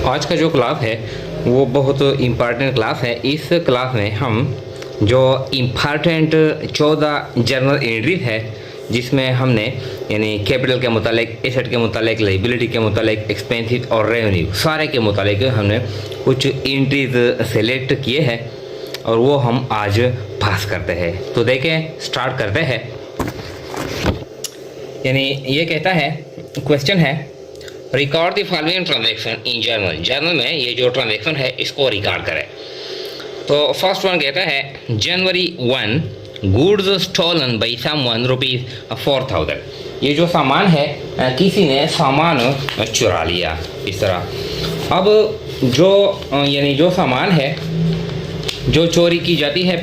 आज का जो क्लास है वो बहुत इम्पॉर्टेंट क्लास है। इस क्लास में हम जो इम्पॉर्टेंट 14 जर्नल एंट्रीज है जिसमें हमने यानी कैपिटल के मुतालिक, एसेट के मुतालिक, लाइबिलिटी के मुतालिक, एक्सपेंसिव और रेवेन्यू सारे के मुतालिक हमने कुछ एंट्रीज सेलेक्ट किए हैं और वो हम आज पास करते हैं। तो देखें, स्टार्ट करते हैं। यानी ये कहता है, क्वेश्चन है, record the following transaction in journal. Journal में ये जो ट्रांजैक्शन है इसको रिकॉर्ड करें। तो फर्स्ट वन कहता है जनवरी 1 गुड्स स्टॉलन बाई समवन ₹4,000। ये जो सामान है किसी ने सामान चुरा लिया इस तरह। अब जो यानी जो सामान है जो चोरी की जाती है,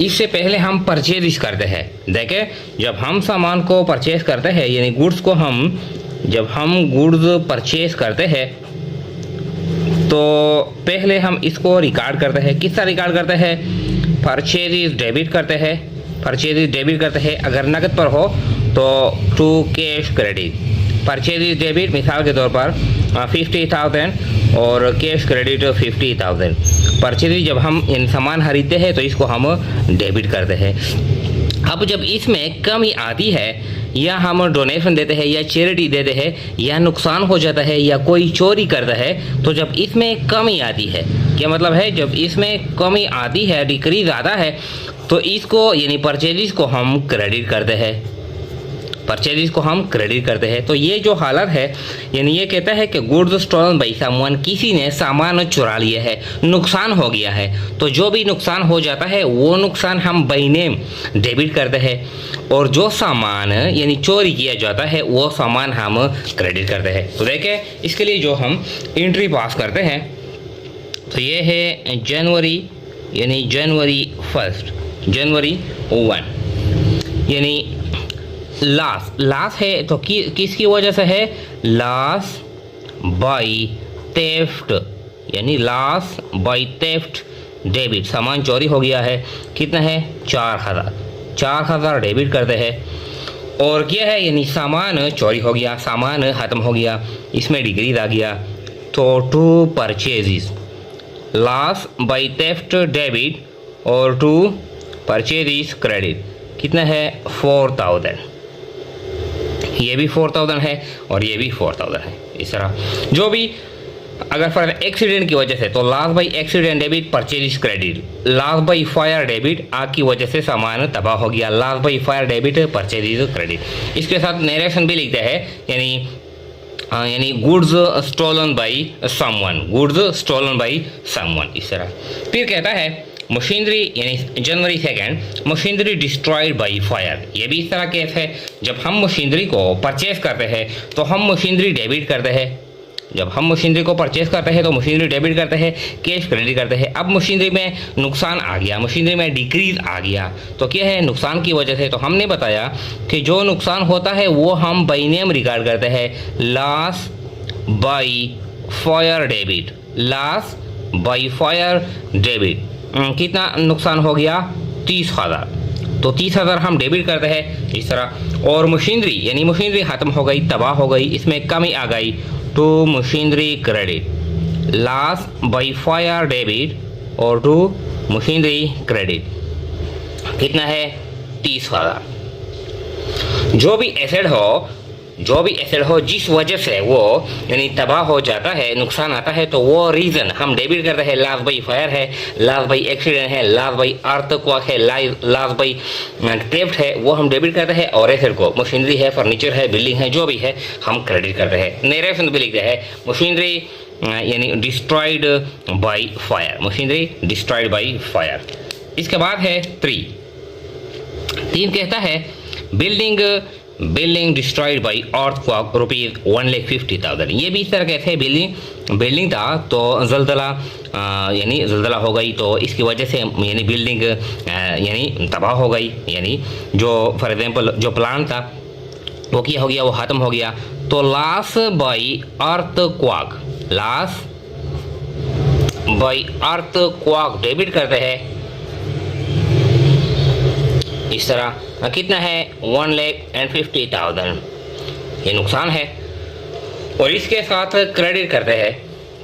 इससे पहले हम परचेज करते हैं। देखें, जब हम सामान को परचेज करते हैं यानी गुड्स को जब हम गुड्स परचेज करते हैं तो पहले हम इसको रिकॉर्ड करते हैं। किस तरह रिकॉर्ड करते हैं? परचेज डेबिट करते हैं। अगर नकद पर हो तो to cash credit. Purchase debit मिसाल के तौर पर 50,000 और कैश क्रेडिट 50,000। परचेज जब हम इन सामान खरीदते हैं तो इसको हम डेबिट करते हैं। अब जब इसमें कमी आती है या हम डोनेशन देते हैं या चैरिटी देते हैं या नुकसान हो जाता है या कोई चोरी करता है, तो जब इसमें कमी आती है, क्या मतलब है, जब इसमें कमी आती है, डिक्रीज आता है, तो इसको यानी परचेजिज को हम क्रेडिट करते हैं। तो ये जो हालत है यानी ये कहता है कि गुड्स स्टॉलन बाई समवन, किसी ने सामान चुरा लिया है, नुकसान हो गया है। तो जो भी नुकसान हो जाता है वो नुकसान हम बाई नेम डेबिट करते हैं और जो सामान यानी चोरी किया जाता है वो सामान हम क्रेडिट करते हैं। तो देखें, इसके लिए जो हम एंट्री पास करते हैं तो ये है जनवरी 1 यानी लॉस है। तो किसकी वजह से है? लॉस बाई थेफ्ट, यानी लॉस बाई थेफ्ट डेबिट। सामान चोरी हो गया है, कितना है? 4,000 डेबिट करते हैं। और क्या है, यानी सामान चोरी हो गया, सामान ख़त्म हो गया, इसमें डिक्रीज आ गया। तो to purchases, loss by theft debit और टू परचेजिज क्रेडिट, कितना है? 4,000। ये भी 4,000 है और ये भी 4,000 है। इस तरह जो भी अगर फॉर एक्सीडेंट की वजह से, तो loss by accident debit, purchase credit. Loss by fire debit, आग की वजह से सामान तबाह हो गया, loss by fire debit, purchase credit. इसके साथ नरेशन भी लिखते हैं, यानी गुड्स स्टोलन बाई समवन, इस तरह। फिर कहता है मशीनरी यानी जनवरी 2 मशीनरी डिस्ट्रॉयड बाई फायर। ये भी इस तरह केस है। जब हम मशीनरी को परचेज करते हैं तो हम मशीनरी डेबिट करते हैं। जब हम मशीनरी को परचेज करते हैं तो मशीनरी डेबिट करते हैं, कैश क्रेडिट करते हैं। अब मशीनरी में नुकसान आ गया, मशीनरी में डिक्रीज आ गया, तो क्या है? नुकसान की वजह से। तो हमने बताया कि जो नुकसान होता है वो हम बाई नेम रिकॉर्ड करते हैं, loss by fire debit, loss by fire debit. कितना नुकसान हो गया? 30,000। तो 30,000 हम डेबिट करते हैं इस तरह। और मशीनरी यानी मशीनरी ख़त्म हो गई, तबाह हो गई, इसमें कमी आ गई, to machinery credit, loss by fire debit और टू मशीनरी क्रेडिट, कितना है? 30,000। जो भी एसेट हो जिस वजह से वो यानी तबाह हो जाता है, नुकसान आता है, तो वो रीज़न हम डेबिट करते हैं। लॉस बाई फायर है, लॉस बाई एक्सीडेंट है, लॉस बाई अर्थक्वेक है, लॉस बाई थेफ्ट है, वो हम डेबिट करते हैं। और एसेट को मशीनरी है, फर्नीचर है, बिल्डिंग है, जो भी है हम क्रेडिट करते हैं। नरेशन भी लिखते हैं मशीनरी यानी destroyed by fire, machinery destroyed by fire. इसके बाद है 3 कहता है बिल्डिंग डिस्ट्रॉयड बाई अर्थक्वेक ₹1,50,000। ये भी इस तरह कैसे? बिल्डिंग था तो जल्दला हो गई, तो इसकी वजह से यानी बिल्डिंग यानी तबाह हो गई, यानी जो फॉर एग्जांपल जो प्लान था वो क्या हो गया? वो ख़त्म हो गया। तो लॉस बाई अर्थक्वेक डेबिट करते हैं इस तरह। कितना है? 1,50,000। ये नुकसान है। और इसके साथ क्रेडिट करते हैं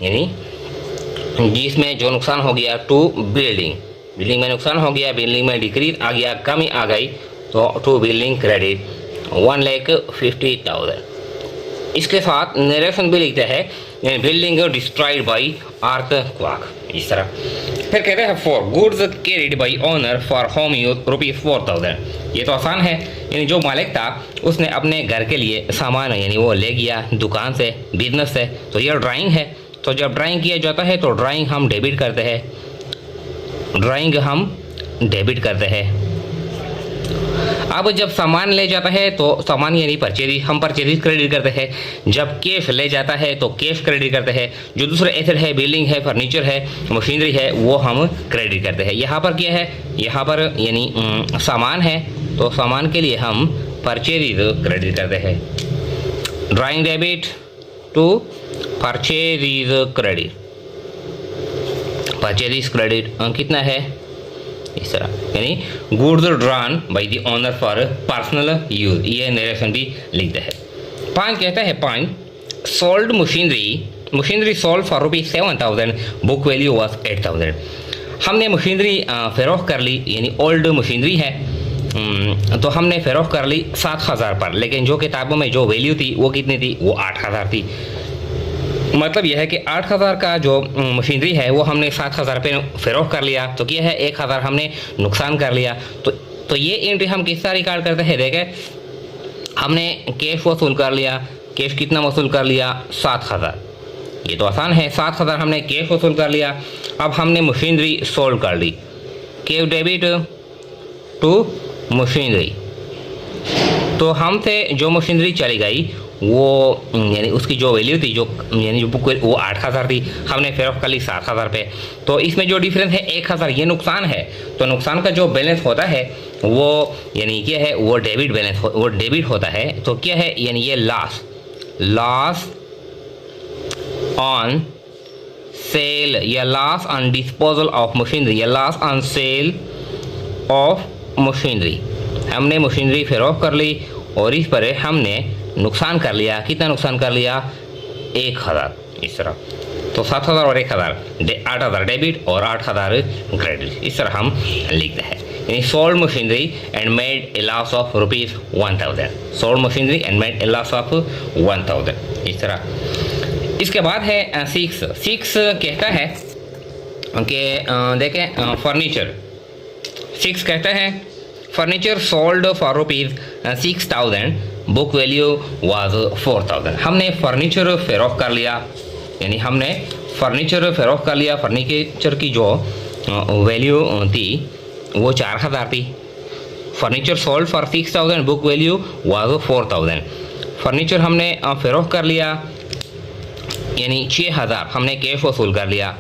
यानी जिसमें जो नुकसान हो गया टू बिल्डिंग में नुकसान हो गया, बिल्डिंग में डिक्रीज आ गया, कमी आ गई, तो टू बिल्डिंग क्रेडिट 1,50,000। इसके साथ नरेशन भी लिखते हैं बिल्डिंग डिस्ट्रॉयड बाई अर्थक्वेक, इस तरह। फिर कहते हैं for goods carried by owner for home use ₹4,000। ये तो आसान है, यानी जो मालिक था उसने अपने घर के लिए सामान यानी वो ले गया दुकान से, बिजनेस से। तो ये ड्राइंग है, तो जब ड्राइंग किया जाता है तो ड्राइंग हम डेबिट करते हैं, अब जब सामान ले जाता है तो सामान यानी परचेज, हम परचेज क्रेडिट करते हैं। जब कैश ले जाता है तो कैश क्रेडिट करते हैं। जो दूसरे एसेट है, बिल्डिंग है, फर्नीचर है, मशीनरी है, वो हम क्रेडिट करते हैं। यहाँ पर क्या है, यहाँ पर यानी सामान है, तो सामान के लिए हम परचेज क्रेडिट करते हैं। Drawing debit to purchase credit, purchase credit कितना है, इस तरह, यानी goods drawn by the owner for personal use, ये नरेशन भी लिखते हैं। 5 कहता है 5 sold machinery sold for ₹7,000, book value was 8,000। हमने मशीनरी फरोख्त कर ली, यानी ओल्ड मशीनरी है, तो हमने फरोख्त कर ली 7,000 पर, लेकिन जो किताबों में जो वैल्यू थी वो कितनी थी, वो 8,000 थी। मतलब यह है कि 8,000 का जो मशीनरी है वो हमने 7,000 पे फरोख्त कर लिया, तो क्या है 1,000 हमने नुकसान कर लिया। तो ये एंट्री हम किस तरह रिकॉर्ड करते हैं, देखें हमने कैश वसूल कर लिया, कैश कितना वसूल कर लिया 7,000, ये तो आसान है, 7,000 हमने कैश वसूल कर लिया। अब हमने मशीनरी सोल्ड कर ली, कैश डेबिट टू मशीनरी, तो हमसे जो मशीनरी चली गई वो यानी उसकी जो वैल्यू थी, जो यानी जो बुक वो 8,000 थी, हमने फरोख्त कर ली 7,000 पे। तो इसमें जो डिफरेंस है 1,000, ये नुकसान है। तो नुकसान का जो बैलेंस होता है वो यानी क्या है, वो डेबिट बैलेंस वो डेबिट होता है। तो क्या है, यानी ये लॉस ऑन सेल या loss on disposal of machinery या loss on sale of machinery, हमने मशीनरी फरोख्त कर ली और इस पर हमने नुकसान कर लिया। कितना नुकसान कर लिया, 1,000, इस तरह। तो 7,000 और 1,000, 8,000 डेबिट और 8,000 क्रेडिट, इस तरह हम लिखते हैं। यानी sold machinery and made a loss of ₹1,000, sold machinery and made a loss of 1,000, इस तरह। इसके बाद है 6 कहता है कि देखें फर्नीचर, 6 कहता है furniture sold for ₹6,000, book value was 4,000। हमने फर्नीचर फरोख्त कर लिया, यानी हमने फर्नीचर फरोख्त कर लिया, फर्नीचर की जो वैल्यू थी वो 4,000 थी। Furniture sold for 6,000, book value was 4,000। Furniture हमने फरोख्त कर लिया, यानी 6,000 हमने कैश वसूल कर लिया।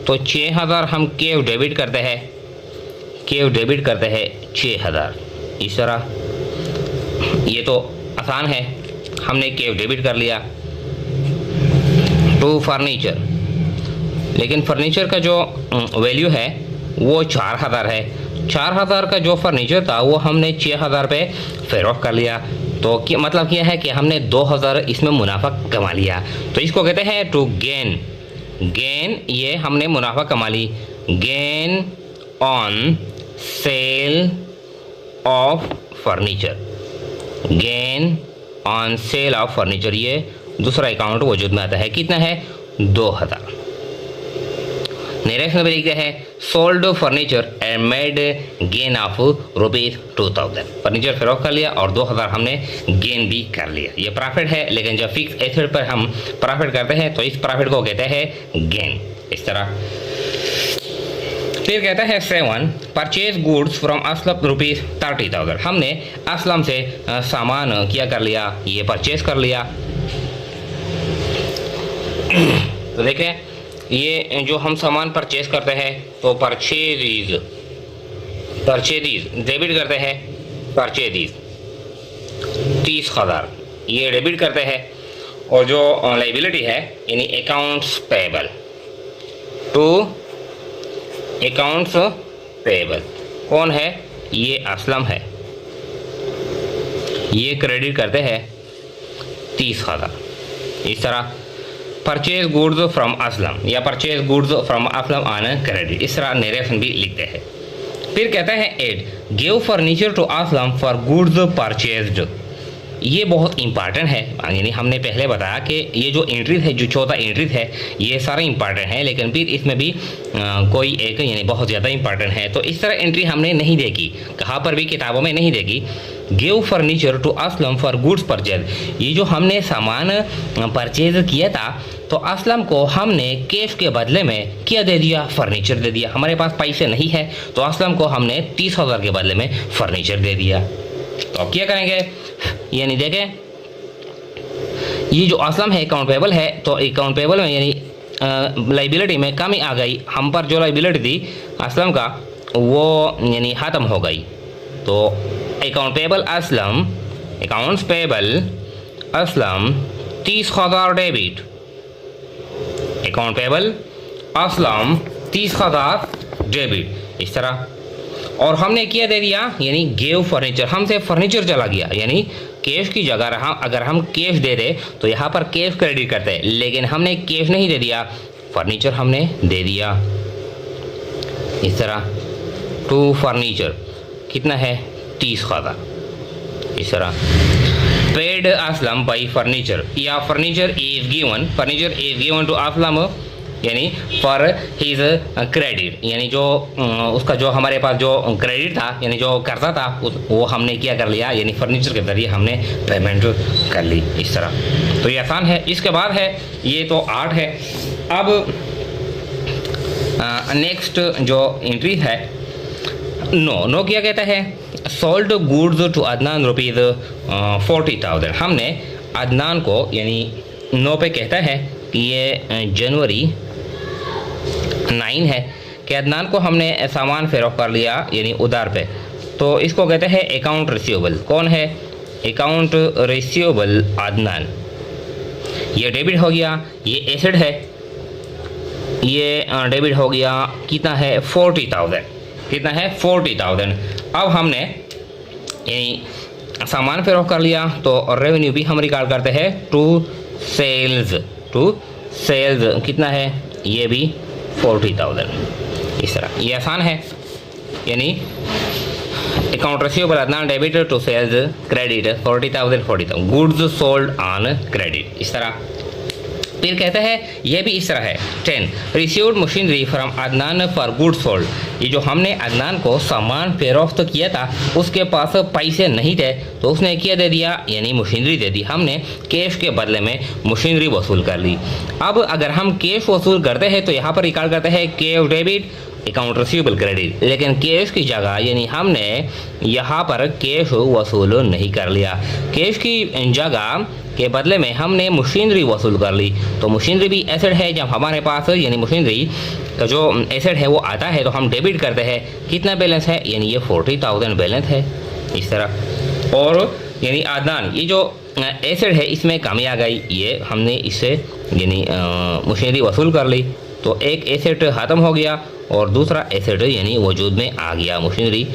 तो 6,000 हम कैश डेबिट करते हैं, 6,000, इस तरह। ये तो आसान है, हमने कैश डेबिट कर लिया टू फर्नीचर, लेकिन फर्नीचर का जो वैल्यू है वो 4,000 है। 4,000 का जो फर्नीचर था वो हमने 6,000 पे फरोख्त कर लिया। तो मतलब क्या है कि हमने 2,000 इसमें मुनाफा कमा लिया। तो इसको कहते हैं टू गेन, ये हमने मुनाफा कमा ली। Gain on sale of furniture, gain on sale of furniture, ये दूसरा अकाउंट वजूद में आता है। कितना है, 2,000। नेक्स्ट में लिखते हैं sold furniture and made gain of ₹2,000। Furniture फरोख्त कर लिया और 2,000 हमने गेन भी कर लिया। ये प्रॉफिट है, लेकिन जब फिक्स एसेट पर हम प्रॉफिट करते हैं तो इस प्रॉफिट को कहते हैं गेन, इस तरह। फिर कहता है 7 परचेज गुड्स फ्रॉम असलम ₹30,000। हमने असलम से सामान क्या कर लिया, ये परचेज कर लिया। तो देखें ये जो हम सामान परचेज करते हैं तो परचेज डेबिट करते हैं, परचेज 30,000 ये डेबिट करते हैं। और जो लाइबिलिटी है यानी accounts payable to accounts payable, कौन है, ये असलम है, ये क्रेडिट करते हैं 30,000, इस तरह। परचेज गुड्स फ्रॉम असलम या purchase goods from Aslam on credit, इस तरह नरेशन भी लिखते हैं। फिर कहता है add give furniture to Aslam for goods purchased. ये बहुत इंपॉर्टेंट है, यानी हमने पहले बताया कि ये जो एंट्रीज है, जो चौथा एंट्रीज है, ये सारे इंपॉर्टेंट है, लेकिन फिर इसमें भी कोई एक यानी बहुत ज़्यादा इंपॉर्टेंट है। तो इस तरह एंट्री हमने नहीं देखी, कहाँ पर भी किताबों में नहीं देखी। Give furniture to Aslam for goods purchase, ये जो हमने सामान परचेज किया था तो असलम को हमने कैश के बदले में क्या दे दिया, फर्नीचर दे दिया। हमारे पास पैसे नहीं है तो असलम को हमने 30,000 के बदले में फर्नीचर दे दिया। तो अब क्या करेंगे, यानी देखें ये जो असलम है अकाउंट पेबल है, तो अकाउंट पेबल में यानी लाइबिलिटी में कमी आ गई। हम पर जो लाइबिलिटी थी असलम का वो यानी ख़त्म हो गई। तो account payable Aslam, accounts payable Aslam 30,000 debit, account payable Aslam 30,000 debit, इस तरह। और हमने क्या दे दिया, यानी गिव फर्नीचर, हमसे फर्नीचर चला गया, यानी कैश की जगह अगर हम कैश दे दे तो यहाँ पर कैश क्रेडिट करते हैं, लेकिन हमने कैश नहीं दे दिया, फर्नीचर हमने दे दिया, इस तरह। टू फर्नीचर कितना है, 30,000, इस तरह। पेड असलम बाई फर्नीचर या furniture is given to Aslam यानी फॉर हिज क्रेडिट, यानी जो उसका जो हमारे पास जो क्रेडिट था यानी जो कर्जा था वो हमने क्या कर लिया, यानी फर्नीचर के ज़रिए हमने पेमेंट कर ली, इस तरह। तो ये आसान है। इसके बाद है, ये तो 8 है। अब नेक्स्ट जो एंट्री है नो क्या कहता है, sold goods to Adnan rupees 40,000। हमने अदनान को यानी नो पे कहता है कि ये जनवरी 9 है कि अदनान को हमने सामान फ़रोख्त कर लिया यानी उधार पे, तो इसको कहते हैं अकाउंट रिसीवेबल। कौन है, अकाउंट रिसीवेबल अदनान। ये डेबिट हो गया, ये एसेट है, ये डेबिट हो गया, कितना है 40,000, कितना है 40,000। अब हमने यानी सामान फ़रोख्त कर लिया तो रेवेन्यू भी हम रिकॉर्ड करते हैं टू सेल्स कितना है, ये भी 40,000, इस तरह। ये आसान है, यानी account receivable Adnan debit to sales credit 40,000 goods sold on credit, इस तरह। फिर कहता है ये भी इस तरह है। 10 received machinery from Adnan for goods sold. ये जो हमने अदनान को सामान फरोख्त किया था उसके पास पैसे नहीं थे तो उसने क्या दे दिया, यानी मशीनरी दे दी। हमने कैश के बदले में मशीनरी वसूल कर ली। अब अगर हम कैश वसूल करते हैं तो यहाँ पर रिकॉर्ड करते हैं cash debit account receivable credit, लेकिन कैश की जगह यानी हमने यहाँ पर कैश वसूल नहीं कर लिया। कैश की जगह के बदले में हमने मशीनरी वसूल कर ली। तो मशीनरी भी एसेट है, जब हमारे पास यानी मशीनरी का जो एसेट है वो आता है तो हम डेबिट करते हैं। कितना बैलेंस है, यानी ये 40,000 बैलेंस है, इस तरह। और यानी अदनान ये जो एसेट है इसमें कमी आ गई, ये हमने इससे यानी मशीनरी वसूल कर ली तो एक एसेट ख़त्म हो गया और दूसरा एसेट यानी वजूद में आ गया, मशीनरी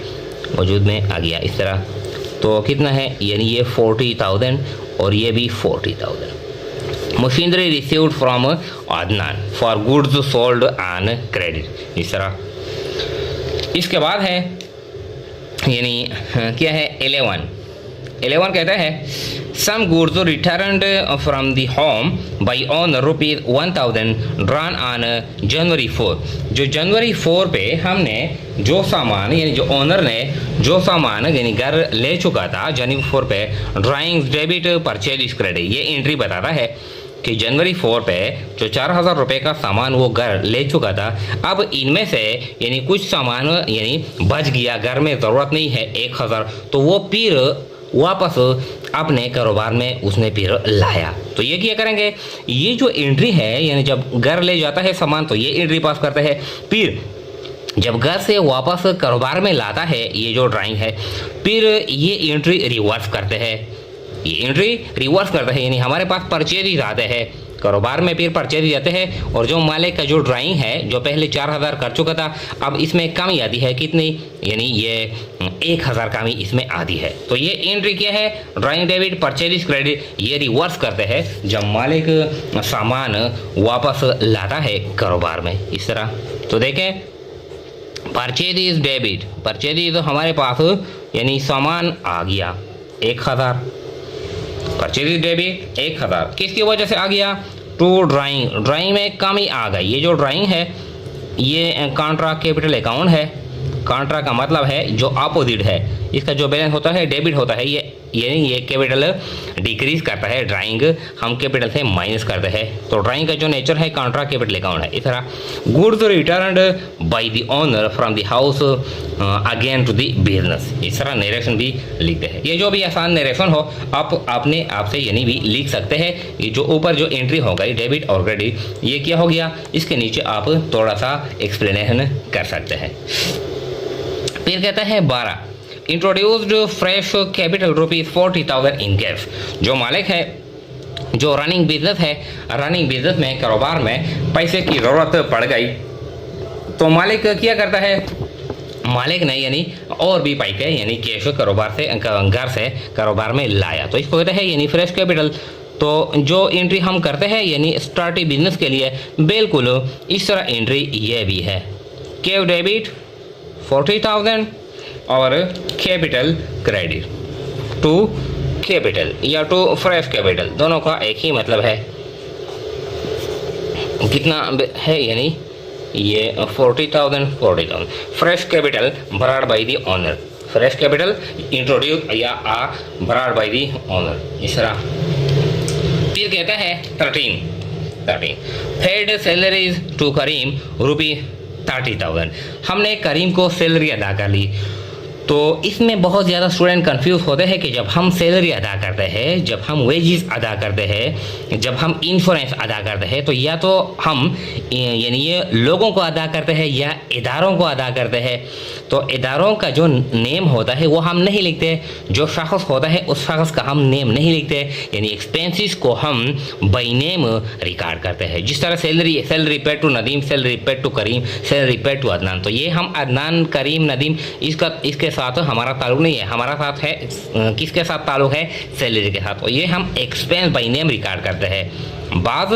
वजूद में आ गया, इस तरह। तो कितना है, यानी ये 40,000 और ये भी 40,000। Machinery received from Adnan for goods sold on credit, इस तरह। इसके बाद है यानी क्या है 11 कहता है some goods returned from the home by owner ₹1,000 drawn on January 4। जो जनवरी 4 पे हमने जो सामान यानी जो ओनर ने जो सामान यानी घर ले चुका था जनवरी 4 पे, ड्राइंग्स डेबिट परचेज क्रेडिट, ये एंट्री बताता है कि जनवरी 4 पे जो 4,000 रुपये का सामान वो घर ले चुका था, अब इनमें से यानी कुछ सामान यानी बच गया, घर में ज़रूरत नहीं है 1,000, तो वो फिर वापस अपने कारोबार में उसने फिर लाया। तो ये क्या करेंगे, ये जो एंट्री है यानी जब घर ले जाता है सामान तो ये एंट्री पास करते हैं, फिर जब घर से वापस कारोबार में लाता है ये जो ड्राइंग है, फिर ये एंट्री रिवर्स करते हैं। ये एंट्री रिवर्स करते हैं यानी हमारे पास परचेज आते हैं कारोबार में फिर परचेज जाते हैं और जो मालिक का जो ड्राइंग है जो पहले 4000 कर चुका था अब इसमें कमी आती है कितनी, यानी ये 1000 कमी इसमें आती है। तो ये एंट्री क्या है, ड्राइंग डेबिट परचेज क्रेडिट, ये रिवर्स करते हैं जब मालिक सामान वापस लाता है कारोबार में इस तरह। तो देखें purchase is debit, purchase is हमारे पास यानी सामान आ गया 1000, परचेज इज डेबिट 1000 किसकी वजह से आ गया, टू ड्राइंग, ड्राइंग में कमी आ गई। ये जो ड्राइंग है ये कॉन्ट्रा कैपिटल अकाउंट है, कॉन्ट्रा का मतलब है जो अपोजिट है, इसका जो बैलेंस होता है डेबिट होता है, ये कैपिटल डिक्रीज करता है, ड्राइंग हम कैपिटल से माइनस करते हैं। तो ड्राइंग का जो नेचर है कॉन्ट्रा कैपिटल अकाउंट है। इस तरह goods returned by the owner from the house again to the business, इस तरह नरेशन भी लिखते हैं। ये जो भी आसान नरेशन हो आप अपने आप से यानी भी लिख सकते हैं। ये जो ऊपर जो एंट्री हो गई डेबिट और क्रेडिट ये क्या हो गया, इसके नीचे आप थोड़ा सा एक्सप्लेनेशन कर सकते हैं। फिर कहता है 12 introduced fresh capital ₹40,000 in cash. जो मालिक है जो रनिंग बिजनेस है, रनिंग बिजनेस में कारोबार में पैसे की ज़रूरत पड़ गई तो मालिक क्या करता है, मालिक ने यानी और भी पैसे यानी कैश कारोबार से घर से कारोबार में लाया, तो इसको कहते हैं यानी फ्रेश कैपिटल। तो जो एंट्री हम करते हैं यानी स्टार्टिंग बिजनेस के लिए बिल्कुल इस तरह एंट्री ये भी है, कैश डेबिट 40,000 और कैपिटल क्रेडिट टू कैपिटल या टू फ्रेश कैपिटल, दोनों का एक ही मतलब है। कितना है यानी ये 40,000 fresh capital Barad by the owner, fresh capital introduce या बराड बाई दी ओनर इस तरह। फिर कहता है 13 पेड सैलरीज टू करीम ₹30,000, हमने करीम को सैलरी अदा कर ली। तो इसमें बहुत ज़्यादा स्टूडेंट कंफ्यूज होते हैं कि जब हम सैलरी अदा करते हैं, जब हम वेजेस अदा करते हैं, जब हम इंश्योरेंस अदा करते हैं तो या तो हम यानी ये लोगों को अदा करते हैं या इदारों को अदा करते हैं। तो इदारों का जो नेम होता है वो हम नहीं लिखते, जो शख्स होता है उस शख्स का हम नेम नहीं लिखते, यानी एक्सपेंसेस को हम बाई नेम रिकॉर्ड करते हैं। जिस तरह salary paid to Nadeem, salary paid to Karim, salary paid to Adnan, तो ये हम अदनान करीम नदीम इसके साथ हमारा ताल्लुक नहीं है, हमारा साथ है किसके साथ ताल्लुक है, सैलरी के साथ। और ये हम एक्सपेंस बाई नेम रिकॉर्ड करते हैं। बाद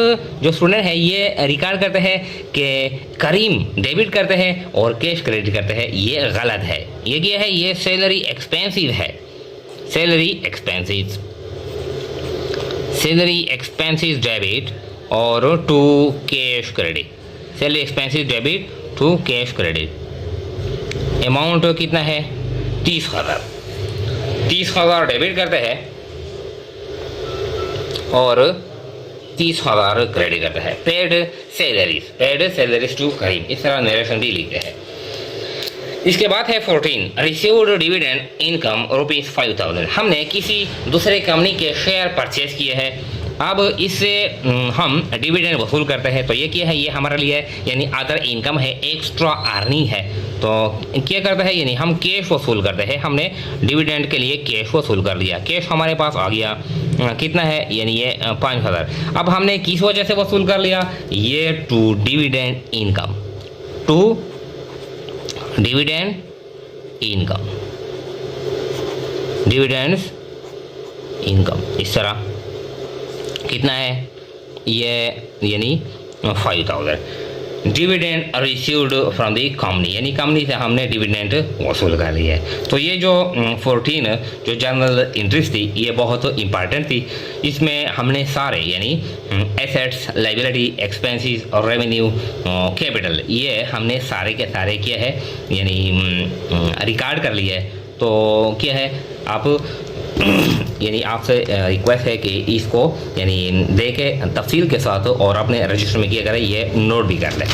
जो स्टूडेंट है ये रिकॉर्ड करते हैं कि करीम डेबिट करते हैं और कैश क्रेडिट करते हैं, ये गलत है। ये क्या है, ये सैलरी एक्सपेंसिव है, सैलरी एक्सपेंसिव डेबिट और to cash credit, salary expensive debit to cash credit. Amount कितना है 30,000 डेबिट करते हैं और 30,000 क्रेडिट करता है। पेड सैलरीज टू करीम, इस तरह नरेशन भी लिखते हैं। इसके बाद है 14 रिसीव्ड डिविडेंड इनकम ₹5,000, हमने किसी दूसरे कंपनी के शेयर परचेज किए हैं, अब इससे हम डिविडेंड वसूल करते हैं। तो ये क्या है, ये हमारे लिए यानी अदर इनकम है, एक्स्ट्रा अर्निंग है। तो क्या करते हैं यानी हम कैश वसूल करते हैं, हमने डिविडेंड के लिए कैश वसूल कर लिया, कैश हमारे पास आ गया कितना है यानी ये 5,000। अब हमने किस वजह से वसूल कर लिया, ये to dividend income, to dividend income, dividends income इस तरह कितना है ये यानी 5,000। Dividend received from the company, यानी कंपनी से हमने डिविडेंड वसूल कर लिया है। तो ये जो 14 जो जर्नल एंट्रीज थी ये बहुत इंपॉर्टेंट थी। इसमें हमने सारे यानी एसेट्स, लायबिलिटी, एक्सपेंसेस और रेवेन्यू, कैपिटल, ये हमने सारे के सारे किया है यानी रिकॉर्ड कर लिया है। तो क्या है आप यानी आपसे रिक्वेस्ट है कि इसको यानी देखें तफसील के साथ और अपने रजिस्टर में किया करें, ये नोट भी कर लें।